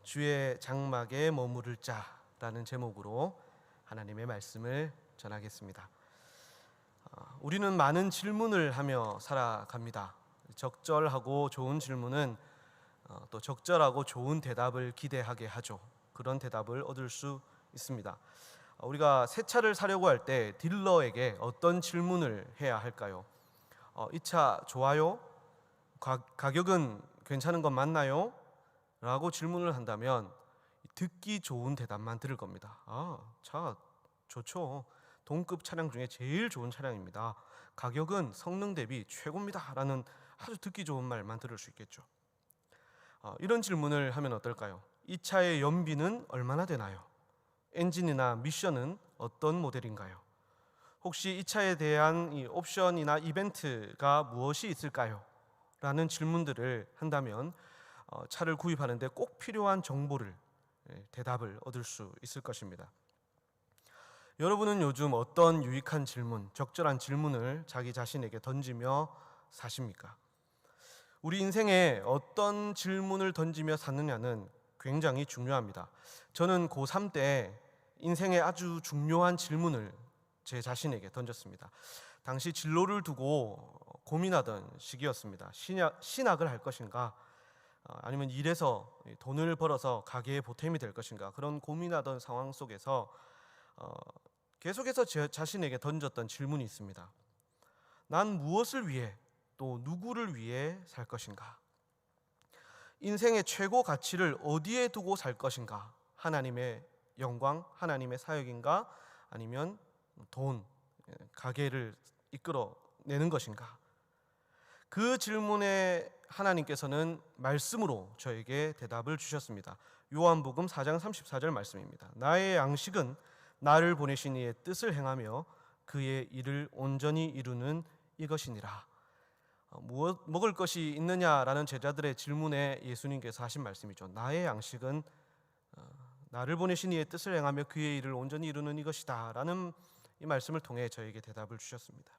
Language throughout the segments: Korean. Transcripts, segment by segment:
주의 장막에 머무를 자라는 제목으로 하나님의 말씀을 전하겠습니다. 우리는 많은 질문을 하며 살아갑니다. 적절하고 좋은 질문은 또 적절하고 좋은 대답을 기대하게 하죠. 그런 대답을 얻을 수 있습니다. 우리가 새 차를 사려고 할 때 딜러에게 어떤 질문을 해야 할까요? 이 차 좋아요? 가격은 괜찮은 건 맞나요? 라고 질문을 한다면 듣기 좋은 대답만 들을 겁니다. 차 좋죠. 동급 차량 중에 제일 좋은 차량입니다. 가격은 성능 대비 최고입니다. 라는 아주 듣기 좋은 말만 들을 수 있겠죠. 이런 질문을 하면 어떨까요? 이 차의 연비는 얼마나 되나요? 엔진이나 미션은 어떤 모델인가요? 혹시 이 차에 대한 이 옵션이나 이벤트가 무엇이 있을까요? 라는 질문들을 한다면 차를 구입하는데 꼭 필요한 정보를, 대답을 얻을 수 있을 것입니다. 여러분은 요즘 어떤 유익한 질문, 적절한 질문을 자기 자신에게 던지며 사십니까? 우리 인생에 어떤 질문을 던지며 사느냐는 굉장히 중요합니다. 저는 고3 때 인생의 아주 중요한 질문을 제 자신에게 던졌습니다. 당시 진로를 두고 고민하던 시기였습니다. 신학을 할 것인가, 아니면 일해서 돈을 벌어서 가게의 보탬이 될 것인가, 그런 고민하던 상황 속에서 계속해서 제 자신에게 던졌던 질문이 있습니다. 난 무엇을 위해, 또 누구를 위해 살 것인가? 인생의 최고 가치를 어디에 두고 살 것인가? 하나님의 영광, 하나님의 사역인가? 아니면 돈, 가게를 이끌어내는 것인가? 그 질문에 하나님께서는 말씀으로 저에게 대답을 주셨습니다. 요한복음 4장 34절 말씀입니다. 나의 양식은 나를 보내신 이의 뜻을 행하며 그의 일을 온전히 이루는 이것이니라. 무엇 먹을 것이 있느냐라는 제자들의 질문에 예수님께서 하신 말씀이죠. 나의 양식은 나를 보내신 이의 뜻을 행하며 그의 일을 온전히 이루는 이것이다 라는 이 말씀을 통해 저에게 대답을 주셨습니다.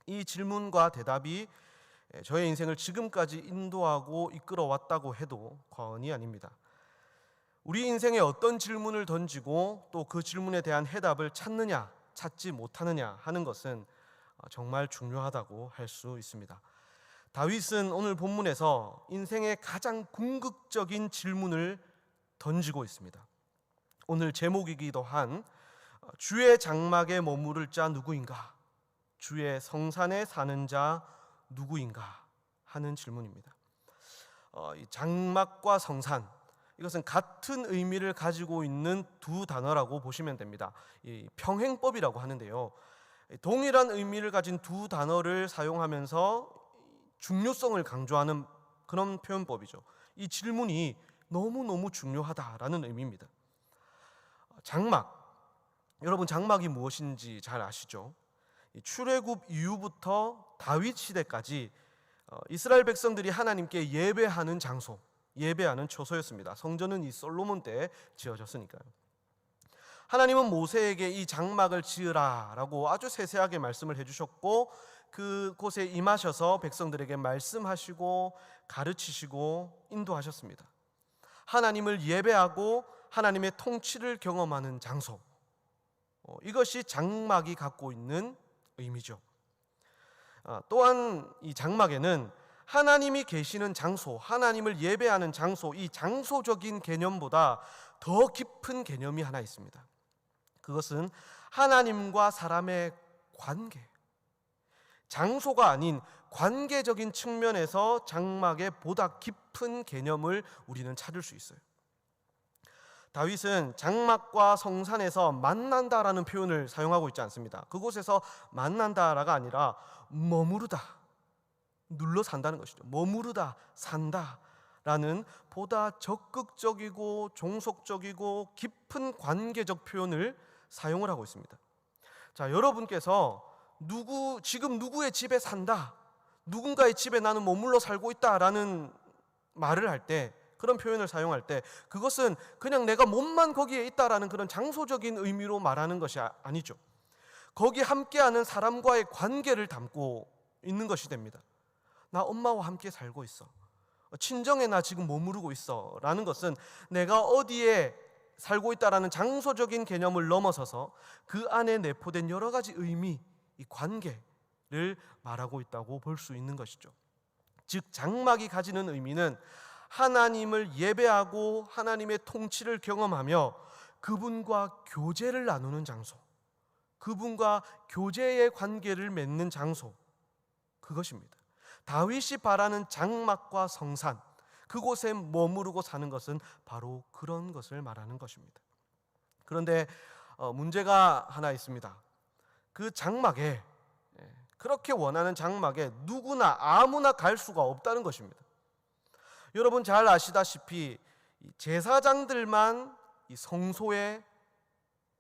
이 질문과 대답이 저의 인생을 지금까지 인도하고 이끌어왔다고 해도 과언이 아닙니다. 우리 인생에 어떤 질문을 던지고 또 그 질문에 대한 해답을 찾느냐, 찾지 못하느냐 하는 것은 정말 중요하다고 할 수 있습니다. 다윗은 오늘 본문에서 인생의 가장 궁극적인 질문을 던지고 있습니다. 오늘 제목이기도 한 주의 장막에 머무를 자 누구인가? 주의 성산에 사는 자 누구인가? 하는 질문입니다. 이 장막과 성산, 이것은 같은 의미를 가지고 있는 두 단어라고 보시면 됩니다. 이 평행법이라고 하는데요. 동일한 의미를 가진 두 단어를 사용하면서 중요성을 강조하는 그런 표현법이죠. 이 질문이 너무너무 중요하다라는 의미입니다. 장막, 여러분 장막이 무엇인지 잘 아시죠? 출애굽 이후부터 다윗 시대까지 이스라엘 백성들이 하나님께 예배하는 장소, 예배하는 처소였습니다. 성전은 이 솔로몬 때 지어졌으니까요. 하나님은 모세에게 이 장막을 지으라라고 아주 세세하게 말씀을 해주셨고, 그곳에 임하셔서 백성들에게 말씀하시고 가르치시고 인도하셨습니다. 하나님을 예배하고 하나님의 통치를 경험하는 장소, 이것이 장막이 갖고 있는 의미죠. 또한 이 장막에는 하나님이 계시는 장소, 하나님을 예배하는 장소, 이 장소적인 개념보다 더 깊은 개념이 하나 있습니다. 그것은 하나님과 사람의 관계, 장소가 아닌 관계적인 측면에서 장막의 보다 깊은 개념을 우리는 찾을 수 있어요. 다윗은 장막과 성산에서 만난다라는 표현을 사용하고 있지 않습니다. 그곳에서 만난다라가 아니라 머무르다, 눌러 산다는 것이죠. 머무르다, 산다라는 보다 적극적이고 종속적이고 깊은 관계적 표현을 사용을 하고 있습니다. 자, 여러분께서 지금 누구의 집에 산다, 누군가의 집에 나는 머물러 살고 있다라는 말을 할 때, 그런 표현을 사용할 때 그것은 그냥 내가 몸만 거기에 있다라는 그런 장소적인 의미로 말하는 것이 아니죠. 거기 함께하는 사람과의 관계를 담고 있는 것이 됩니다. 나 엄마와 함께 살고 있어. 친정에 나 지금 머무르고 있어 라는 것은 내가 어디에 살고 있다라는 장소적인 개념을 넘어서서 그 안에 내포된 여러 가지 의미, 이 관계를 말하고 있다고 볼 수 있는 것이죠. 즉 장막이 가지는 의미는 하나님을 예배하고 하나님의 통치를 경험하며 그분과 교제를 나누는 장소, 그분과 교제의 관계를 맺는 장소, 그것입니다. 다윗이 바라는 장막과 성산, 그곳에 머무르고 사는 것은 바로 그런 것을 말하는 것입니다. 그런데 문제가 하나 있습니다. 그 장막에, 그렇게 원하는 장막에 누구나 아무나 갈 수가 없다는 것입니다. 여러분 잘 아시다시피 제사장들만 이 성소에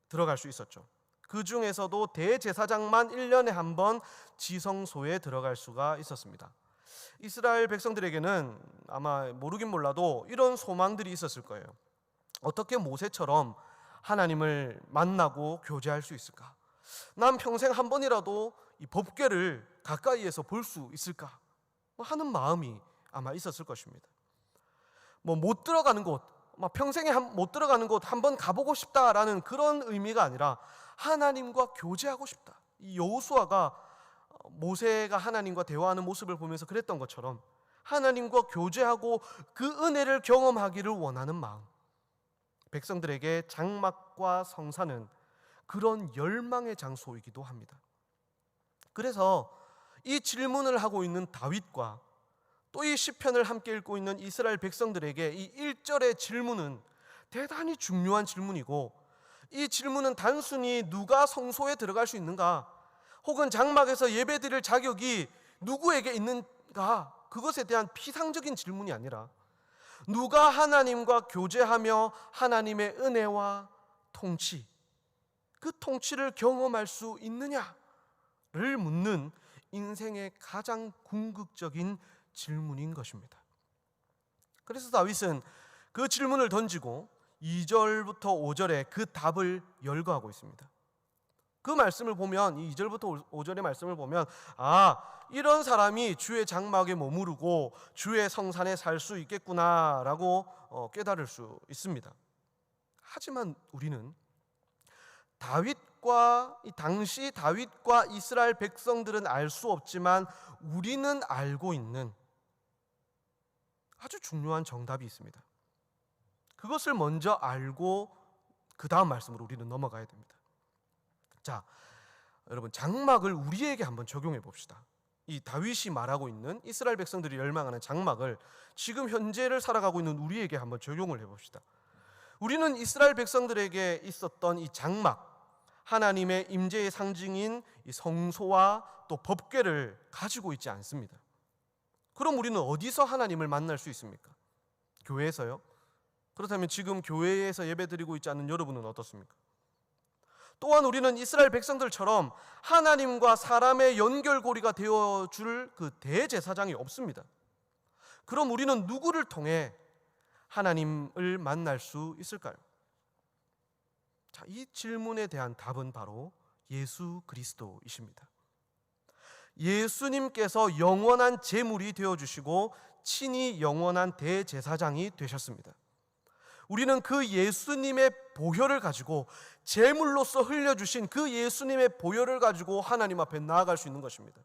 들어갈 수 있었죠. 그 중에서도 대제사장만 1년에 한 번 지성소에 들어갈 수가 있었습니다. 이스라엘 백성들에게는 아마 모르긴 몰라도 이런 소망들이 있었을 거예요. 어떻게 모세처럼 하나님을 만나고 교제할 수 있을까? 난 평생 한 번이라도 이 법궤를 가까이에서 볼 수 있을까? 하는 마음이 아마 있었을 것입니다. 못 들어가는 곳, 평생에 못 들어가는 곳 한번 가보고 싶다라는 그런 의미가 아니라 하나님과 교제하고 싶다. 이 여호수아가 모세가 하나님과 대화하는 모습을 보면서 그랬던 것처럼 하나님과 교제하고 그 은혜를 경험하기를 원하는 마음, 백성들에게 장막과 성산은 그런 열망의 장소이기도 합니다. 그래서 이 질문을 하고 있는 다윗과 또 이 시편을 함께 읽고 있는 이스라엘 백성들에게 이 1절의 질문은 대단히 중요한 질문이고, 이 질문은 단순히 누가 성소에 들어갈 수 있는가, 혹은 장막에서 예배드릴 자격이 누구에게 있는가, 그것에 대한 피상적인 질문이 아니라 누가 하나님과 교제하며 하나님의 은혜와 통치, 그 통치를 경험할 수 있느냐를 묻는 인생의 가장 궁극적인 질문인 것입니다. 그래서 다윗은 그 질문을 던지고 2절부터 5절에 그 답을 열거하고 있습니다. 그 말씀을 보면, 2절부터 5절의 말씀을 보면, 이런 사람이 주의 장막에 머무르고 주의 성산에 살 수 있겠구나라고 깨달을 수 있습니다. 하지만 우리는 당시 다윗과 이스라엘 백성들은 알 수 없지만 우리는 알고 있는 아주 중요한 정답이 있습니다. 그것을 먼저 알고 그 다음 말씀으로 우리는 넘어가야 됩니다. 자, 여러분 장막을 우리에게 한번 적용해 봅시다. 이 다윗이 말하고 있는 이스라엘 백성들이 열망하는 장막을 지금 현재를 살아가고 있는 우리에게 한번 적용을 해봅시다. 우리는 이스라엘 백성들에게 있었던 이 장막, 하나님의 임재의 상징인 이 성소와 또 법궤를 가지고 있지 않습니다. 그럼 우리는 어디서 하나님을 만날 수 있습니까? 교회에서요? 그렇다면 지금 교회에서 예배드리고 있지 않는 여러분은 어떻습니까? 또한 우리는 이스라엘 백성들처럼 하나님과 사람의 연결고리가 되어줄 그 대제사장이 없습니다. 그럼 우리는 누구를 통해 하나님을 만날 수 있을까요? 자, 이 질문에 대한 답은 바로 예수 그리스도이십니다. 예수님께서 영원한 제물이 되어주시고 친히 영원한 대제사장이 되셨습니다. 우리는 그 예수님의 보혈을 가지고, 제물로서 흘려주신 그 예수님의 보혈을 가지고 하나님 앞에 나아갈 수 있는 것입니다.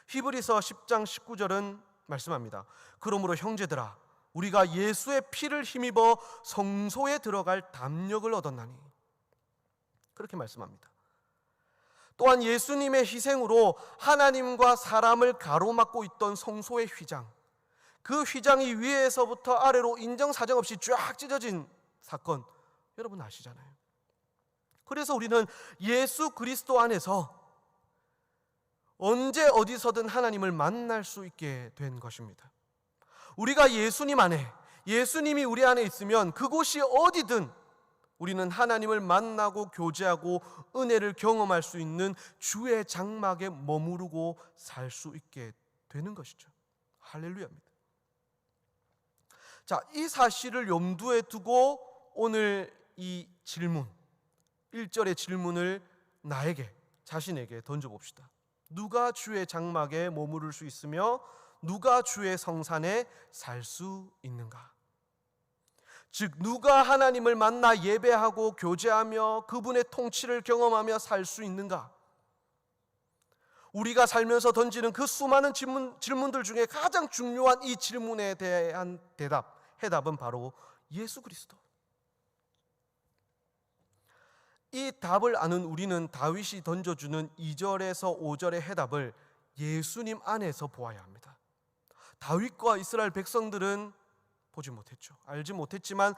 히브리서 10장 19절은 말씀합니다. 그러므로 형제들아, 우리가 예수의 피를 힘입어 성소에 들어갈 담력을 얻었나니, 그렇게 말씀합니다. 또한 예수님의 희생으로 하나님과 사람을 가로막고 있던 성소의 휘장, 그 휘장이 위에서부터 아래로 인정사정 없이 쫙 찢어진 사건, 여러분 아시잖아요. 그래서 우리는 예수 그리스도 안에서 언제 어디서든 하나님을 만날 수 있게 된 것입니다. 우리가 예수님 안에, 예수님이 우리 안에 있으면 그곳이 어디든 우리는 하나님을 만나고 교제하고 은혜를 경험할 수 있는 주의 장막에 머무르고 살 수 있게 되는 것이죠. 할렐루야입니다. 자, 이 사실을 염두에 두고 오늘 이 질문, 1절의 질문을 자신에게 던져봅시다. 누가 주의 장막에 머무를 수 있으며 누가 주의 성산에 살 수 있는가? 즉 누가 하나님을 만나 예배하고 교제하며 그분의 통치를 경험하며 살 수 있는가? 우리가 살면서 던지는 그 수많은 질문들 중에 가장 중요한 이 질문에 대한 해답은 바로 예수 그리스도. 이 답을 아는 우리는 다윗이 던져주는 2절에서 5절의 해답을 예수님 안에서 보아야 합니다. 다윗과 이스라엘 백성들은 보지 못했죠. 알지 못했지만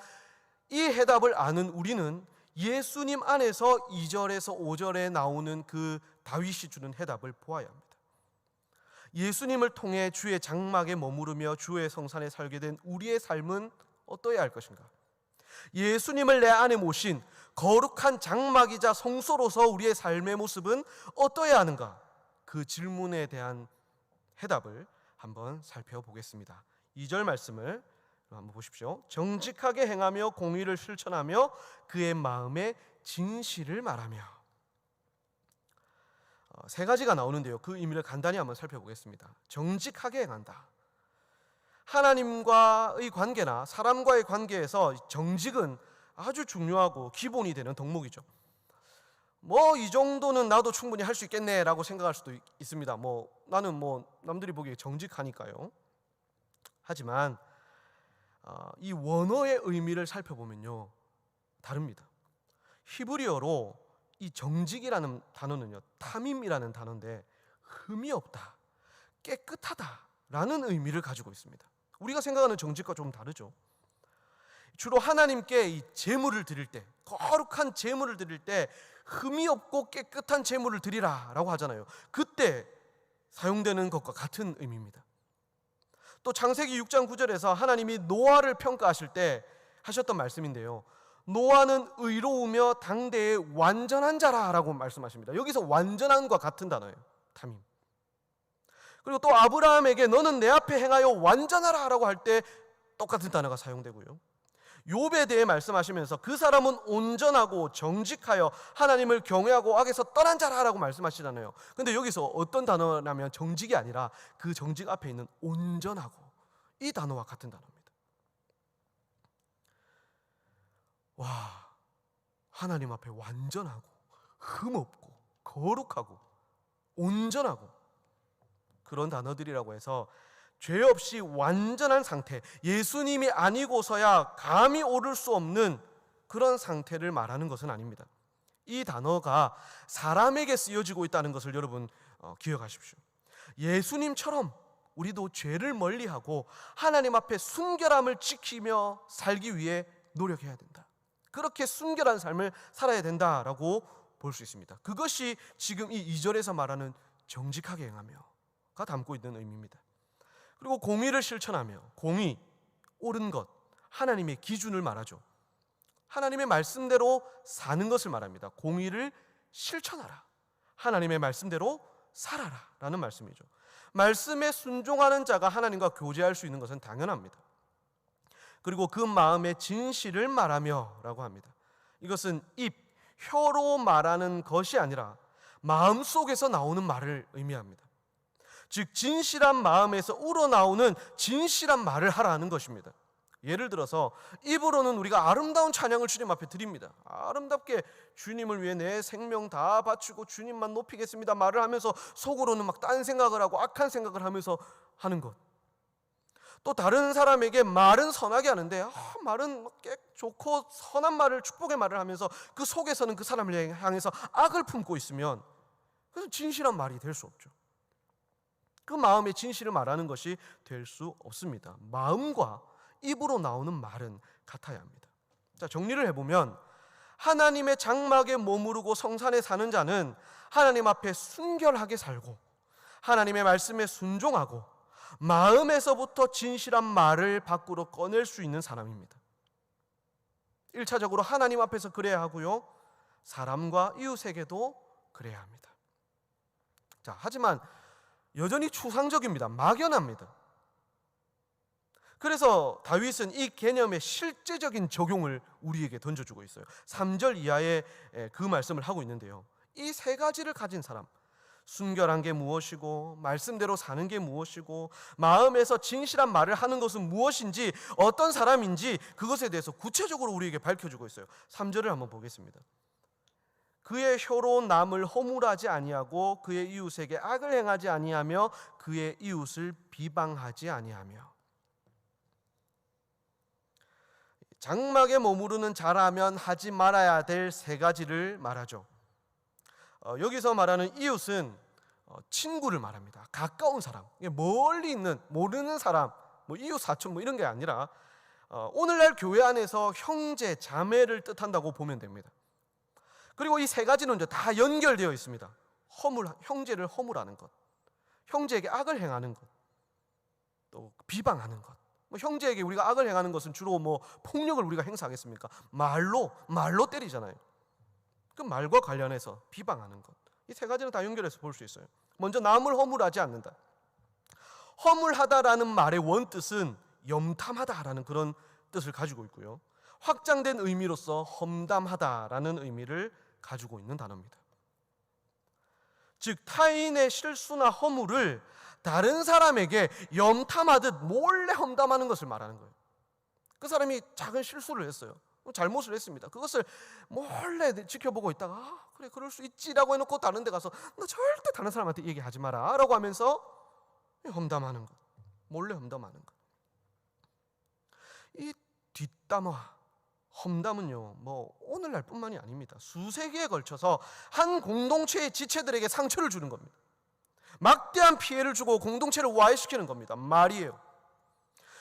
이 해답을 아는 우리는 예수님 안에서 2절에서 5절에 나오는 그 다윗이 주는 해답을 보아야 합니다. 예수님을 통해 주의 장막에 머무르며 주의 성산에 살게 된 우리의 삶은 어떠해야 할 것인가? 예수님을 내 안에 모신 거룩한 장막이자 성소로서 우리의 삶의 모습은 어떠해야 하는가? 그 질문에 대한 해답을 한번 살펴보겠습니다. 2절 말씀을 한번 보십시오. 정직하게 행하며 공의를 실천하며 그의 마음에 진실을 말하며. 세 가지가 나오는데요. 그 의미를 간단히 한번 살펴보겠습니다. 정직하게 행한다. 하나님과의 관계나 사람과의 관계에서 정직은 아주 중요하고 기본이 되는 덕목이죠. 이 정도는 나도 충분히 할 수 있겠네라고 생각할 수도 있습니다. 나는 남들이 보기에 정직하니까요. 하지만 이 원어의 의미를 살펴보면요, 다릅니다. 히브리어로 이 정직이라는 단어는요, 타밈이라는 단어인데 흠이 없다, 깨끗하다라는 의미를 가지고 있습니다. 우리가 생각하는 정직과 좀 다르죠. 주로 하나님께 이 제물을 드릴 때, 거룩한 제물을 드릴 때 흠이 없고 깨끗한 제물을 드리라라고 하잖아요. 그때 사용되는 것과 같은 의미입니다. 또 창세기 6장 9절에서 하나님이 노아를 평가하실 때 하셨던 말씀인데요, 노아는 의로우며 당대의 완전한 자라라고 말씀하십니다. 여기서 완전한과 같은 단어예요. 타밈. 그리고 또 아브라함에게 너는 내 앞에 행하여 완전하라 라고 할 때 똑같은 단어가 사용되고요. 욥에 대해 말씀하시면서 그 사람은 온전하고 정직하여 하나님을 경외하고 악에서 떠난 자라라고 말씀하시잖아요. 근데 여기서 어떤 단어냐면 정직이 아니라 그 정직 앞에 있는 온전하고, 이 단어와 같은 단어입니다. 와, 하나님 앞에 완전하고 흠없고 거룩하고 온전하고 그런 단어들이라고 해서 죄 없이 완전한 상태, 예수님이 아니고서야 감히 오를 수 없는 그런 상태를 말하는 것은 아닙니다. 이 단어가 사람에게 쓰여지고 있다는 것을 여러분 기억하십시오. 예수님처럼 우리도 죄를 멀리하고 하나님 앞에 순결함을 지키며 살기 위해 노력해야 된다. 그렇게 순결한 삶을 살아야 된다라고 볼 수 있습니다. 그것이 지금 이 2절에서 말하는 정직하게 행하며가 담고 있는 의미입니다. 그리고 공의를 실천하며, 공의, 옳은 것, 하나님의 기준을 말하죠. 하나님의 말씀대로 사는 것을 말합니다. 공의를 실천하라, 하나님의 말씀대로 살아라 라는 말씀이죠. 말씀에 순종하는 자가 하나님과 교제할 수 있는 것은 당연합니다. 그리고 그 마음의 진실을 말하며 라고 합니다. 이것은 입, 혀로 말하는 것이 아니라 마음속에서 나오는 말을 의미합니다. 즉 진실한 마음에서 우러나오는 진실한 말을 하라는 것입니다. 예를 들어서 입으로는 우리가 아름다운 찬양을 주님 앞에 드립니다. 아름답게 주님을 위해 내 생명 다 바치고 주님만 높이겠습니다 말을 하면서 속으로는 막 딴 생각을 하고 악한 생각을 하면서 하는 것. 또 다른 사람에게 말은 선하게 하는데 말은 꽤 좋고 선한 말을, 축복의 말을 하면서 그 속에서는 그 사람을 향해서 악을 품고 있으면 그래서 진실한 말이 될 수 없죠. 그 마음의 진실을 말하는 것이 될 수 없습니다. 마음과 입으로 나오는 말은 같아야 합니다. 자, 정리를 해보면 하나님의 장막에 머무르고 성산에 사는 자는 하나님 앞에 순결하게 살고 하나님의 말씀에 순종하고 마음에서부터 진실한 말을 밖으로 꺼낼 수 있는 사람입니다. 1차적으로 하나님 앞에서 그래야 하고요, 사람과 이웃에게도 그래야 합니다. 자, 하지만 여전히 추상적입니다. 막연합니다. 그래서 다윗은 이 개념의 실제적인 적용을 우리에게 던져주고 있어요. 3절 이하에 그 말씀을 하고 있는데요, 이 세 가지를 가진 사람, 순결한 게 무엇이고 말씀대로 사는 게 무엇이고 마음에서 진실한 말을 하는 것은 무엇인지 어떤 사람인지 그것에 대해서 구체적으로 우리에게 밝혀주고 있어요. 3절을 한번 보겠습니다. 그의 혀로 남을 허물하지 아니하고 그의 이웃에게 악을 행하지 아니하며 그의 이웃을 비방하지 아니하며. 장막에 머무르는 자라면 하지 말아야 될 세 가지를 말하죠. 여기서 말하는 이웃은 친구를 말합니다. 가까운 사람, 멀리 있는 모르는 사람, 이웃 사촌 이런 게 아니라 오늘날 교회 안에서 형제 자매를 뜻한다고 보면 됩니다. 그리고 이 세 가지는 이제 다 연결되어 있습니다. 형제를 허물하는 것, 형제에게 악을 행하는 것, 또 비방하는 것. 형제에게 우리가 악을 행하는 것은 주로 폭력을 우리가 행사하겠습니까? 말로 때리잖아요. 그 말과 관련해서 비방하는 것. 이 세 가지는 다 연결해서 볼 수 있어요. 먼저 남을 허물하지 않는다. 허물하다라는 말의 원뜻은 염탐하다라는 그런 뜻을 가지고 있고요. 확장된 의미로서 험담하다라는 의미를 가지고 있는 단어입니다. 즉 타인의 실수나 허물을 다른 사람에게 염탐하듯 몰래 험담하는 것을 말하는 거예요. 그 사람이 작은 실수를 했어요. 잘못을 했습니다. 그것을 몰래 지켜보고 있다가 그래 그럴 수 있지라고 해놓고 다른 데 가서 너 절대 다른 사람한테 얘기하지 마라 라고 하면서 험담하는 것, 몰래 험담하는 것. 이 뒷담화, 험담은요 오늘날 뿐만이 아닙니다. 수세기에 걸쳐서 한 공동체의 지체들에게 상처를 주는 겁니다. 막대한 피해를 주고 공동체를 와해시키는 겁니다. 말이에요.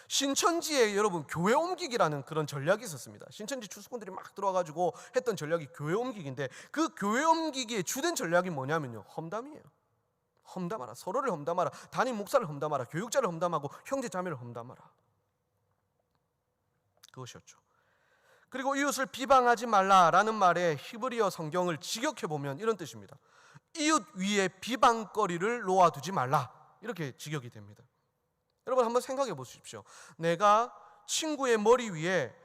신천지에 여러분 교회 옮기기라는 그런 전략이 있었습니다. 신천지 추수꾼들이 막 들어와가지고 했던 전략이 교회 옮기기인데 그 교회 옮기기의 주된 전략이 뭐냐면요, 험담이에요. 험담하라, 서로를 험담하라, 담임 목사를 험담하라, 교육자를 험담하고 형제 자매를 험담하라. 그것이었죠. 그리고 이웃을 비방하지 말라라는 말에 히브리어 성경을 직역해 보면 이런 뜻입니다. 이웃 위에 비방거리를 놓아두지 말라, 이렇게 직역이 됩니다. 여러분 한번 생각해 보십시오. 내가 친구의 머리 위에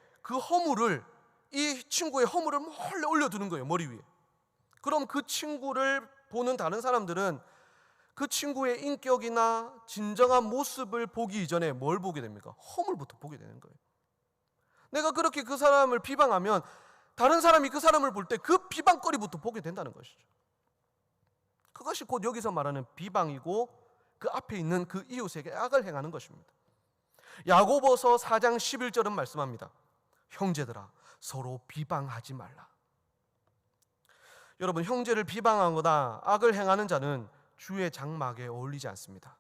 이 친구의 허물을 몰래 올려두는 거예요, 머리 위에. 그럼 그 친구를 보는 다른 사람들은 그 친구의 인격이나 진정한 모습을 보기 이전에 뭘 보게 됩니까? 허물부터 보게 되는 거예요. 내가 그렇게 그 사람을 비방하면 다른 사람이 그 사람을 볼 때 그 비방거리부터 보게 된다는 것이죠. 그것이 곧 여기서 말하는 비방이고 그 앞에 있는 그 이웃에게 악을 행하는 것입니다. 야고보서 4장 11절은 말씀합니다. 형제들아 서로 비방하지 말라. 여러분 형제를 비방하거나 악을 행하는 자는 주의 장막에 어울리지 않습니다.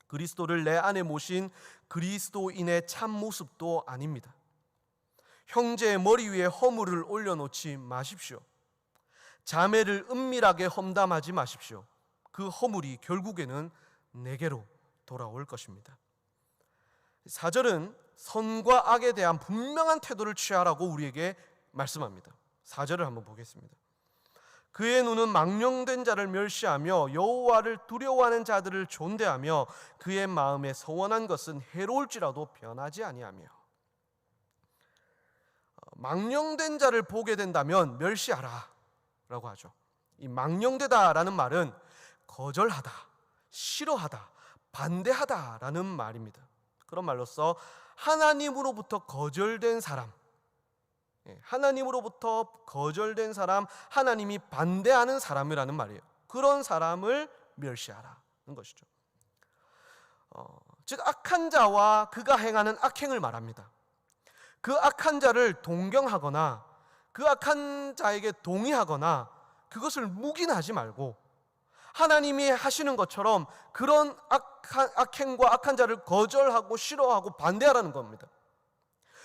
그리스도를 내 안에 모신 그리스도인의 참 모습도 아닙니다. 형제의 머리 위에 허물을 올려놓지 마십시오. 자매를 은밀하게 험담하지 마십시오. 그 허물이 결국에는 내게로 돌아올 것입니다. 4절은 선과 악에 대한 분명한 태도를 취하라고 우리에게 말씀합니다. 4절을 한번 보겠습니다. 그의 눈은 망령된 자를 멸시하며 여호와를 두려워하는 자들을 존대하며 그의 마음에 서원한 것은 해로울지라도 변하지 아니하며. 망령된 자를 보게 된다면 멸시하라 라고 하죠. 이 망령되다라는 말은 거절하다, 싫어하다, 반대하다라는 말입니다. 그런 말로써 하나님으로부터 거절된 사람, 하나님으로부터 거절된 사람, 하나님이 반대하는 사람이라는 말이에요. 그런 사람을 멸시하라는 것이죠. 즉 악한 자와 그가 행하는 악행을 말합니다. 그 악한 자를 동경하거나 그 악한 자에게 동의하거나 그것을 묵인하지 말고 하나님이 하시는 것처럼 그런 악행과 악한 자를 거절하고 싫어하고 반대하라는 겁니다.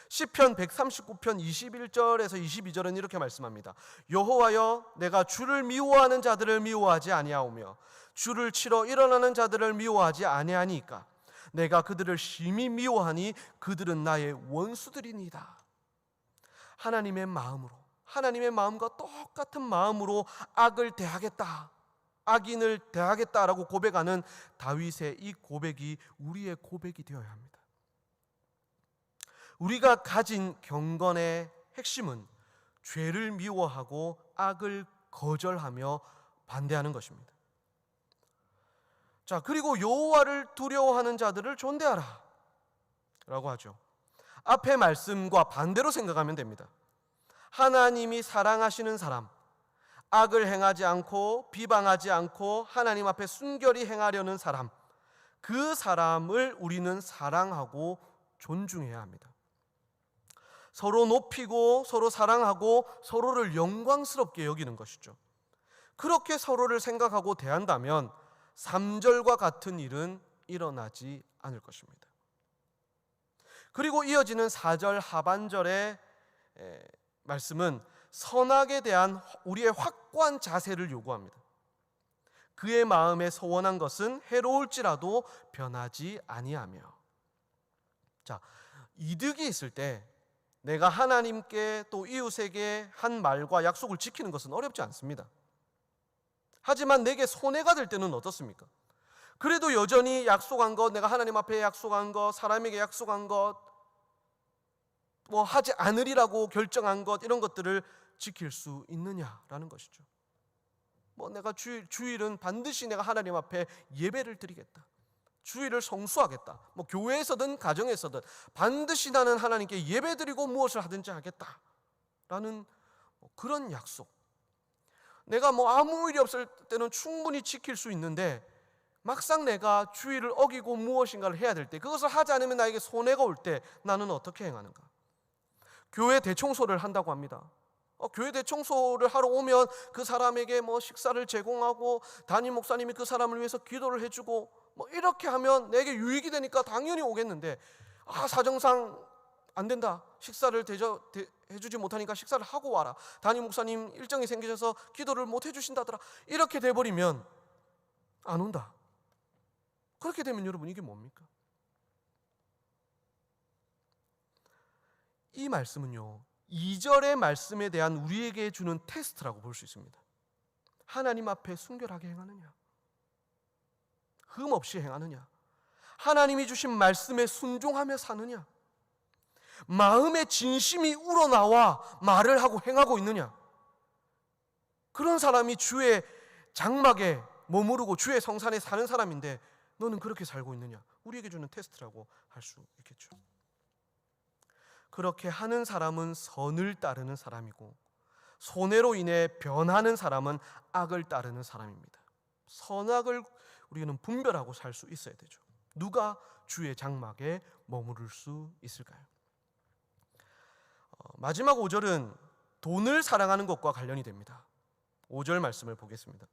시편 139편 21절에서 22절은 이렇게 말씀합니다. 여호와여 내가 주를 미워하는 자들을 미워하지 아니하오며 주를 치러 일어나는 자들을 미워하지 아니하니까 내가 그들을 심히 미워하니 그들은 나의 원수들이니이다. 하나님의 마음으로, 하나님의 마음과 똑같은 마음으로 악을 대하겠다, 악인을 대하겠다라고 고백하는 다윗의 이 고백이 우리의 고백이 되어야 합니다. 우리가 가진 경건의 핵심은 죄를 미워하고 악을 거절하며 반대하는 것입니다. 자, 그리고 여호와를 두려워하는 자들을 존대하라 라고 하죠. 앞의 말씀과 반대로 생각하면 됩니다. 하나님이 사랑하시는 사람, 악을 행하지 않고 비방하지 않고 하나님 앞에 순결히 행하려는 사람, 그 사람을 우리는 사랑하고 존중해야 합니다. 서로 높이고 서로 사랑하고 서로를 영광스럽게 여기는 것이죠. 그렇게 서로를 생각하고 대한다면 3절과 같은 일은 일어나지 않을 것입니다. 그리고 이어지는 4절 하반절의 말씀은 선악에 대한 우리의 확고한 자세를 요구합니다. 그의 마음에 소원한 것은 해로울지라도 변하지 아니하며. 자, 이득이 있을 때 내가 하나님께 또 이웃에게 한 말과 약속을 지키는 것은 어렵지 않습니다. 하지만 내게 손해가 될 때는 어떻습니까? 그래도 여전히 약속한 것, 내가 하나님 앞에 약속한 것, 사람에게 약속한 것, 뭐 하지 않으리라고 결정한 것, 이런 것들을 지킬 수 있느냐라는 것이죠. 뭐 내가 주일은 반드시 내가 하나님 앞에 예배를 드리겠다, 주일을 성수하겠다, 뭐 교회에서든 가정에서든 반드시 나는 하나님께 예배드리고 무엇을 하든지 하겠다라는 그런 약속, 내가 뭐 아무 일이 없을 때는 충분히 지킬 수 있는데 막상 내가 주의를 어기고 무엇인가를 해야 될 때, 그것을 하지 않으면 나에게 손해가 올 때 나는 어떻게 행하는가? 교회 대청소를 한다고 합니다. 교회 대청소를 하러 오면 그 사람에게 뭐 식사를 제공하고 담임 목사님이 그 사람을 위해서 기도를 해주고 뭐 이렇게 하면 내게 유익이 되니까 당연히 오겠는데, 사정상 안 된다, 식사를 해주지 못하니까 식사를 하고 와라, 담임 목사님 일정이 생기셔서 기도를 못 해주신다더라, 이렇게 돼버리면 안 온다. 그렇게 되면 여러분 이게 뭡니까? 이 말씀은요, 2절의 말씀에 대한 우리에게 주는 테스트라고 볼 수 있습니다. 하나님 앞에 순결하게 행하느냐, 흠 없이 행하느냐, 하나님이 주신 말씀에 순종하며 사느냐, 마음에 진심이 우러나와 말을 하고 행하고 있느냐, 그런 사람이 주의 장막에 머무르고 주의 성산에 사는 사람인데 너는 그렇게 살고 있느냐, 우리에게 주는 테스트라고 할 수 있겠죠. 그렇게 하는 사람은 선을 따르는 사람이고, 손해로 인해 변하는 사람은 악을 따르는 사람입니다. 선악을 우리는 분별하고 살 수 있어야 되죠. 누가 주의 장막에 머무를 수 있을까요? 마지막 5절은 돈을 사랑하는 것과 관련이 됩니다. 5절 말씀을 보겠습니다.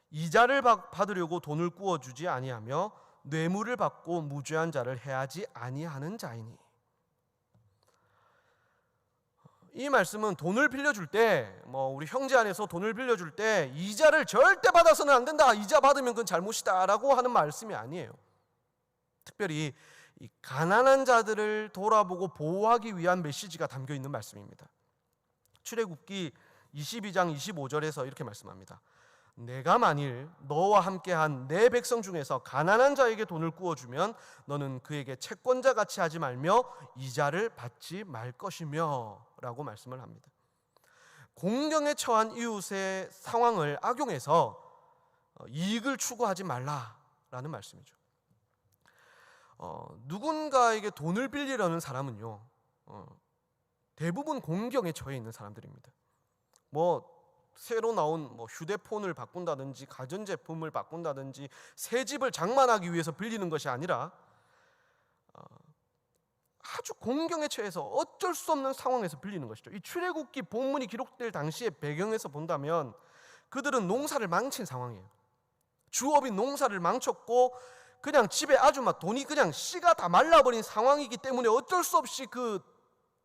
이자를 받으려고 돈을 꾸어주지 아니하며 뇌물을 받고 무죄한 자를 해하지 아니하는 자이니. 이 말씀은 돈을 빌려줄 때, 우리 형제 안에서 돈을 빌려줄 때 이자를 절대 받아서는 안 된다, 이자 받으면 그건 잘못이다 라고 하는 말씀이 아니에요. 특별히 이 가난한 자들을 돌아보고 보호하기 위한 메시지가 담겨 있는 말씀입니다. 출애굽기 22장 25절에서 이렇게 말씀합니다. 내가 만일 너와 함께한 내 백성 중에서 가난한 자에게 돈을 꾸어주면 너는 그에게 채권자 같이 하지 말며 이자를 받지 말 것이며 라고 말씀을 합니다. 공경에 처한 이웃의 상황을 악용해서 이익을 추구하지 말라라는 말씀이죠. 누군가에게 돈을 빌리려는 사람은요, 대부분 공경에 처해 있는 사람들입니다. 새로 나온 휴대폰을 바꾼다든지 가전제품을 바꾼다든지 새 집을 장만하기 위해서 빌리는 것이 아니라 아주 공경에 처해서 어쩔 수 없는 상황에서 빌리는 것이죠. 이 출애굽기 본문이 기록될 당시의 배경에서 본다면 그들은 농사를 망친 상황이에요. 주업인 농사를 망쳤고 그냥 집에 아주 돈이 그냥 씨가 다 말라버린 상황이기 때문에 어쩔 수 없이 그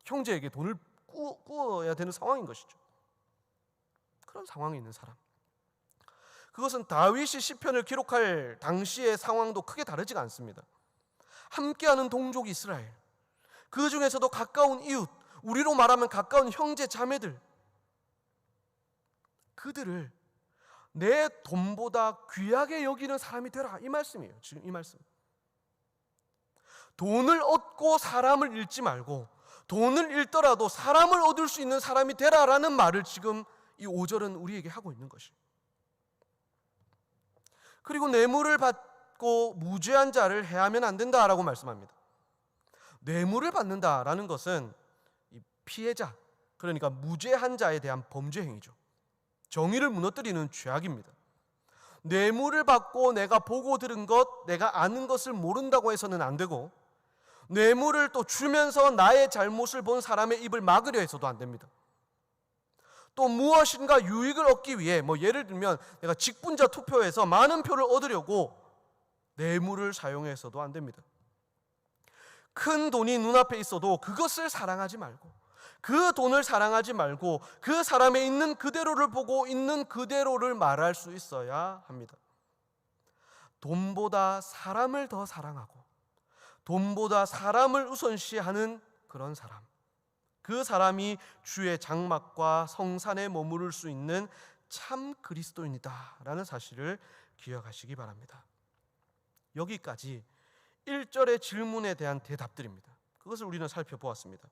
형제에게 돈을 꾸어야 되는 상황인 것이죠. 그런 상황에 있는 사람, 그것은 다윗이 시편을 기록할 당시의 상황도 크게 다르지가 않습니다. 함께하는 동족이 이스라엘, 그 중에서도 가까운 이웃, 우리로 말하면 가까운 형제 자매들, 그들을 내 돈보다 귀하게 여기는 사람이 되라, 이 말씀이에요. 지금 이 말씀. 돈을 얻고 사람을 잃지 말고 돈을 잃더라도 사람을 얻을 수 있는 사람이 되라라는 말을 지금 이 5절은 우리에게 하고 있는 것이. 그리고 뇌물을 받고 무죄한 자를 해하면 안 된다라고 말씀합니다. 뇌물을 받는다라는 것은 이 피해자, 그러니까 무죄한 자에 대한 범죄 행위죠. 정의를 무너뜨리는 죄악입니다. 뇌물을 받고 내가 보고 들은 것, 내가 아는 것을 모른다고 해서는 안 되고, 뇌물을 또 주면서 나의 잘못을 본 사람의 입을 막으려 해서도 안 됩니다. 또 무엇인가 유익을 얻기 위해, 예를 들면 내가 직분자 투표에서 많은 표를 얻으려고 뇌물을 사용해서도 안 됩니다. 큰 돈이 눈앞에 있어도 그것을 사랑하지 말고, 그 돈을 사랑하지 말고 그 사람의 있는 그대로를 보고 있는 그대로를 말할 수 있어야 합니다. 돈보다 사람을 더 사랑하고 돈보다 사람을 우선시하는 그런 사람, 그 사람이 주의 장막과 성산에 머무를 수 있는 참 그리스도인이다 라는 사실을 기억하시기 바랍니다. 여기까지 1절의 질문에 대한 대답들입니다. 그것을 우리는 살펴보았습니다.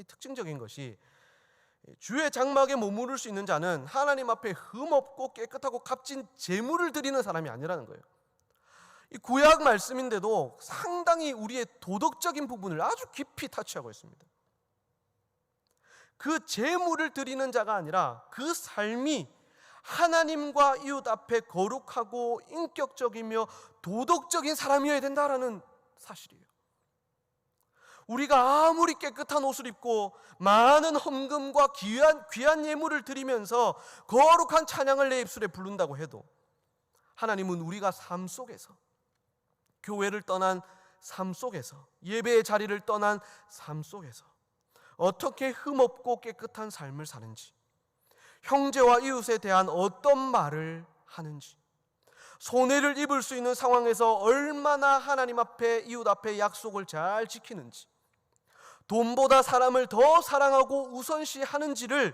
특징적인 것이 주의 장막에 머무를 수 있는 자는 하나님 앞에 흠없고 깨끗하고 값진 제물을 드리는 사람이 아니라는 거예요. 이 구약 말씀인데도 상당히 우리의 도덕적인 부분을 아주 깊이 터치하고 있습니다. 그 제물을 드리는 자가 아니라 그 삶이 하나님과 이웃 앞에 거룩하고 인격적이며 도덕적인 사람이어야 된다라는 사실이에요. 우리가 아무리 깨끗한 옷을 입고 많은 헌금과 귀한 예물을 드리면서 거룩한 찬양을 내 입술에 부른다고 해도 하나님은 우리가 삶 속에서, 교회를 떠난 삶 속에서, 예배의 자리를 떠난 삶 속에서 어떻게 흠없고 깨끗한 삶을 사는지, 형제와 이웃에 대한 어떤 말을 하는지, 손해를 입을 수 있는 상황에서 얼마나 하나님 앞에, 이웃 앞에 약속을 잘 지키는지, 돈보다 사람을 더 사랑하고 우선시하는지를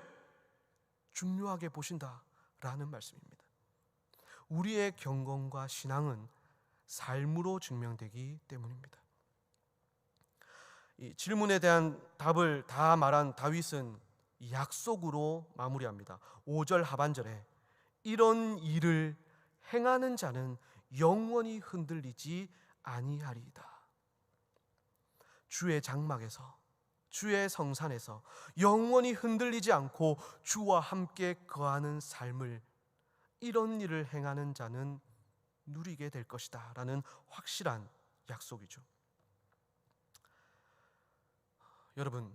중요하게 보신다라는 말씀입니다. 우리의 경건과 신앙은 삶으로 증명되기 때문입니다. 이 질문에 대한 답을 다 말한 다윗은 약속으로 마무리합니다. 5절 하반절에 이런 일을 행하는 자는 영원히 흔들리지 아니하리이다. 주의 장막에서, 주의 성산에서 영원히 흔들리지 않고 주와 함께 거하는 삶을, 이런 일을 행하는 자는 누리게 될 것이다 라는 확실한 약속이죠. 여러분,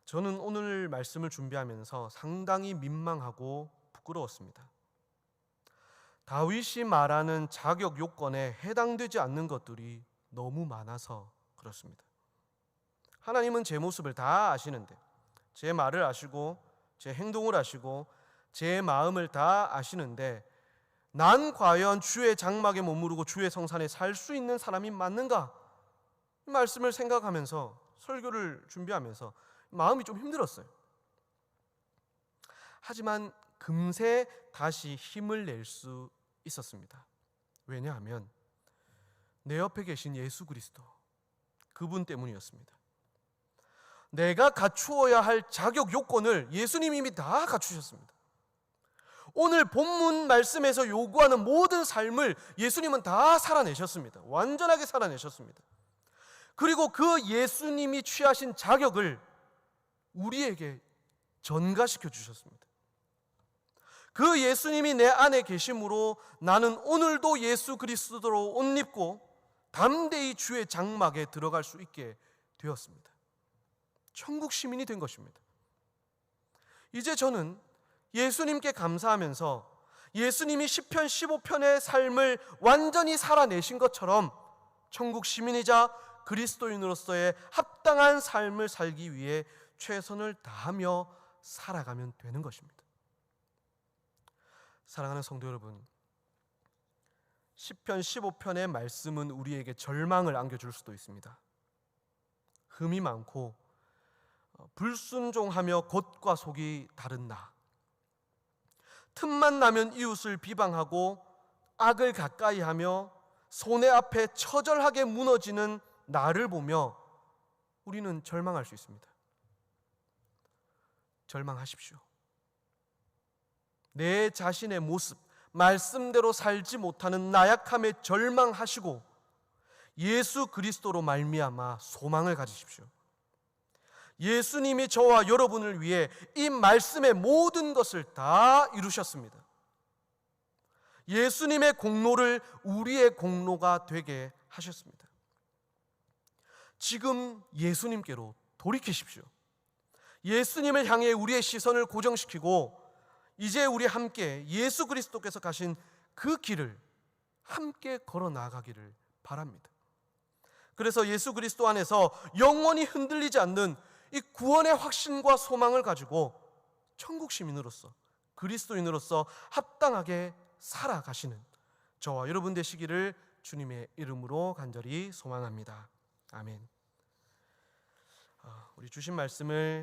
저는 오늘 말씀을 준비하면서 상당히 민망하고 부끄러웠습니다. 다윗이 말하는 자격 요건에 해당되지 않는 것들이 너무 많아서 그렇습니다. 하나님은 제 모습을 다 아시는데, 제 말을 아시고 제 행동을 아시고 제 마음을 다 아시는데, 난 과연 주의 장막에 머무르고 주의 성산에 살 수 있는 사람이 맞는가? 이 말씀을 생각하면서 설교를 준비하면서 마음이 좀 힘들었어요. 하지만 금세 다시 힘을 낼 수 있었습니다. 왜냐하면 내 옆에 계신 예수 그리스도, 그분 때문이었습니다. 내가 갖추어야 할 자격 요건을 예수님이 이미 다 갖추셨습니다. 오늘 본문 말씀에서 요구하는 모든 삶을 예수님은 다 살아내셨습니다. 완전하게 살아내셨습니다. 그리고 그 예수님이 취하신 자격을 우리에게 전가시켜 주셨습니다. 그 예수님이 내 안에 계심으로 나는 오늘도 예수 그리스도로 옷 입고 담대히 주의 장막에 들어갈 수 있게 되었습니다. 천국 시민이 된 것입니다. 이제 저는 예수님께 감사하면서 예수님이 시편 15편의 삶을 완전히 살아내신 것처럼 천국 시민이자 그리스도인으로서의 합당한 삶을 살기 위해 최선을 다하며 살아가면 되는 것입니다. 사랑하는 성도 여러분, 시편 15편의 말씀은 우리에게 절망을 안겨줄 수도 있습니다. 흠이 많고 불순종하며 겉과 속이 다른 나, 틈만 나면 이웃을 비방하고 악을 가까이하며 손해 앞에 처절하게 무너지는 나를 보며 우리는 절망할 수 있습니다. 절망하십시오. 내 자신의 모습, 말씀대로 살지 못하는 나약함에 절망하시고 예수 그리스도로 말미암아 소망을 가지십시오. 예수님이 저와 여러분을 위해 이 말씀의 모든 것을 다 이루셨습니다. 예수님의 공로를 우리의 공로가 되게 하셨습니다. 지금 예수님께로 돌이키십시오. 예수님을 향해 우리의 시선을 고정시키고 이제 우리 함께 예수 그리스도께서 가신 그 길을 함께 걸어 나가기를 바랍니다. 그래서 예수 그리스도 안에서 영원히 흔들리지 않는 이 구원의 확신과 소망을 가지고 천국 시민으로서, 그리스도인으로서 합당하게 살아가시는 저와 여러분 되시기를 주님의 이름으로 간절히 소망합니다. 아멘. 우리 주신 말씀을